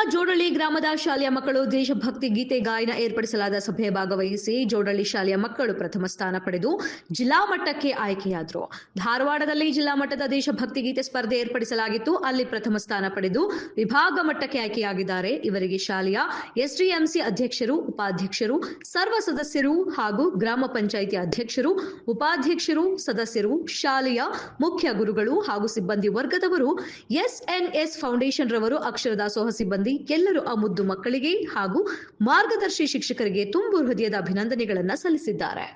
ಜೋಡಳ್ಳಿ ಗ್ರಾಮದ ಶಾಲೆಯ ಮಕ್ಕಳು ದೇಶಭಕ್ತಿ ಗೀತೆ ಗಾಯನ ಏರ್ಪಡಿಸಲಾದ ಸಭೆಯ ಭಾಗವಹಿಸಿ ಜೋಡಳ್ಳಿ ಶಾಲೆಯ ಮಕ್ಕಳು ಪ್ರಥಮ ಸ್ಥಾನ ಪಡೆದು ಜಿಲ್ಲಾ ಮಟ್ಟಕ್ಕೆ ಆಯ್ಕೆಯಾದರು. ಧಾರವಾಡದಲ್ಲಿ ಜಿಲ್ಲಾ ಮಟ್ಟದ ದೇಶಭಕ್ತಿ ಗೀತೆ ಸ್ಪರ್ಧೆ ಏರ್ಪಡಿಸಲಾಗಿತ್ತು. ಅಲ್ಲಿ ಪ್ರಥಮ ಸ್ಥಾನ ಪಡೆದು ವಿಭಾಗ ಮಟ್ಟಕ್ಕೆ ಆಯ್ಕೆಯಾಗಿದ್ದಾರೆ. ಇವರಿಗೆ ಶಾಲೆಯ ಎಸ್ಡಿಎಂಸಿ ಅಧ್ಯಕ್ಷರು, ಉಪಾಧ್ಯಕ್ಷರು, ಸರ್ವ ಸದಸ್ಯರು ಹಾಗೂ ಗ್ರಾಮ ಪಂಚಾಯಿತಿ ಅಧ್ಯಕ್ಷರು, ಉಪಾಧ್ಯಕ್ಷರು, ಸದಸ್ಯರು, ಶಾಲೆಯ ಮುಖ್ಯ ಗುರುಗಳು ಹಾಗೂ ಸಿಬ್ಬಂದಿ ವರ್ಗದವರು, ಎಸ್ಎನ್ಎಸ್ ಫೌಂಡೇಶನ್ ರವರು, ಅಕ್ಷರ ದಾಸೋಹ ಸಿಬ್ಬಂದಿ ಎಲ್ಲರೂ ಆ ಮುದ್ದು ಮಕ್ಕಳಿಗೆ ಹಾಗೂ ಮಾರ್ಗದರ್ಶಿ ಶಿಕ್ಷಕರಿಗೆ ತುಂಬು ಹೃದಯದ ಅಭಿನಂದನೆಗಳನ್ನು ಸಲ್ಲಿಸಿದ್ದಾರೆ.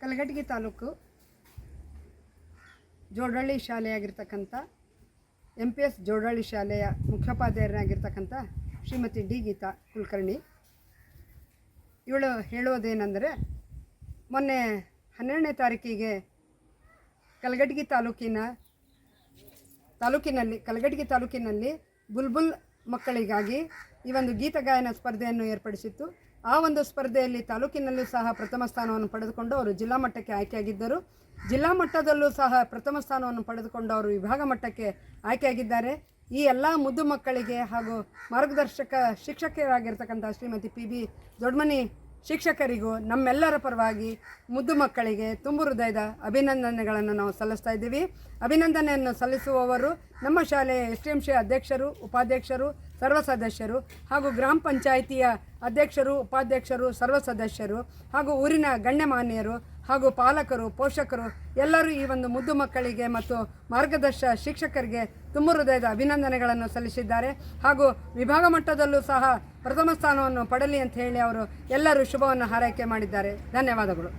ಕಲಘಟಗಿ ತಾಲೂಕು ಜೋಡಳ್ಳಿ ಶಾಲೆಯಾಗಿರ್ತಕ್ಕಂಥ MPS ಜೋಡಳ್ಳಿ ಶಾಲೆಯ ಮುಖ್ಯೋಪಾಧ್ಯಾಯರಾಗಿರ್ತಕ್ಕಂಥ ಶ್ರೀಮತಿ ಡಿ ಗೀತಾ ಕುಲಕರ್ಣಿ ಇವಳು ಹೇಳೋದೇನೆಂದರೆ, ಮೊನ್ನೆ 12ನೇ ತಾರೀಕಿಗೆ ಕಲಘಟಗಿ ತಾಲೂಕಿನಲ್ಲಿ ಬುಲ್ಬುಲ್ ಮಕ್ಕಳಿಗಾಗಿ ಈ ಒಂದು ಗೀತಗಾಯನ ಸ್ಪರ್ಧೆಯನ್ನು ಏರ್ಪಡಿಸಿತ್ತು. ಆ ಒಂದು ಸ್ಪರ್ಧೆಯಲ್ಲಿ ತಾಲೂಕಿನಲ್ಲೂ ಸಹ ಪ್ರಥಮ ಸ್ಥಾನವನ್ನು ಪಡೆದುಕೊಂಡು ಅವರು ಜಿಲ್ಲಾ ಮಟ್ಟಕ್ಕೆ ಆಯ್ಕೆಯಾಗಿದ್ದರು. ಜಿಲ್ಲಾ ಮಟ್ಟದಲ್ಲೂ ಸಹ ಪ್ರಥಮ ಸ್ಥಾನವನ್ನು ಪಡೆದುಕೊಂಡು ಅವರು ವಿಭಾಗ ಮಟ್ಟಕ್ಕೆ ಆಯ್ಕೆಯಾಗಿದ್ದಾರೆ. ಈ ಎಲ್ಲ ಮುದ್ದು ಮಕ್ಕಳಿಗೆ ಹಾಗೂ ಮಾರ್ಗದರ್ಶಕ ಶಿಕ್ಷಕಿಯರಾಗಿರ್ತಕ್ಕಂಥ ಶ್ರೀಮತಿ PB ದೊಡ್ಡಮನಿ ಶಿಕ್ಷಕರಿಗೂ ನಮ್ಮೆಲ್ಲರ ಪರವಾಗಿ ಮುದ್ದು ಮಕ್ಕಳಿಗೆ ತುಂಬು ಹೃದಯದ ಅಭಿನಂದನೆಗಳನ್ನು ನಾವು ಸಲ್ಲಿಸ್ತಾ ಇದ್ದೀವಿ. ಅಭಿನಂದನೆಯನ್ನು ಸಲ್ಲಿಸುವವರು ನಮ್ಮ ಶಾಲೆಯ STMC ಅಧ್ಯಕ್ಷರು, ಉಪಾಧ್ಯಕ್ಷರು, ಸರ್ವ ಸದಸ್ಯರು ಹಾಗೂ ಗ್ರಾಮ ಪಂಚಾಯಿತಿಯ ಅಧ್ಯಕ್ಷರು, ಉಪಾಧ್ಯಕ್ಷರು, ಸರ್ವ ಸದಸ್ಯರು ಹಾಗೂ ಊರಿನ ಗಣ್ಯಮಾನ್ಯರು ಹಾಗೂ ಪಾಲಕರು, ಪೋಷಕರು ಎಲ್ಲರೂ ಈ ಒಂದು ಮುದ್ದು ಮಕ್ಕಳಿಗೆ ಮತ್ತು ಮಾರ್ಗದರ್ಶಕ ಶಿಕ್ಷಕರಿಗೆ ತುಂಬ ಹೃದಯದ ಅಭಿನಂದನೆಗಳನ್ನು ಸಲ್ಲಿಸಿದ್ದಾರೆ. ಹಾಗೂ ವಿಭಾಗ ಮಟ್ಟದಲ್ಲೂ ಸಹ ಪ್ರಥಮ ಸ್ಥಾನವನ್ನು ಪಡಲಿ ಅಂತ ಹೇಳಿ ಅವರು ಎಲ್ಲರೂ ಶುಭವನ್ನು ಹಾರೈಕೆ ಮಾಡಿದ್ದಾರೆ. ಧನ್ಯವಾದಗಳು.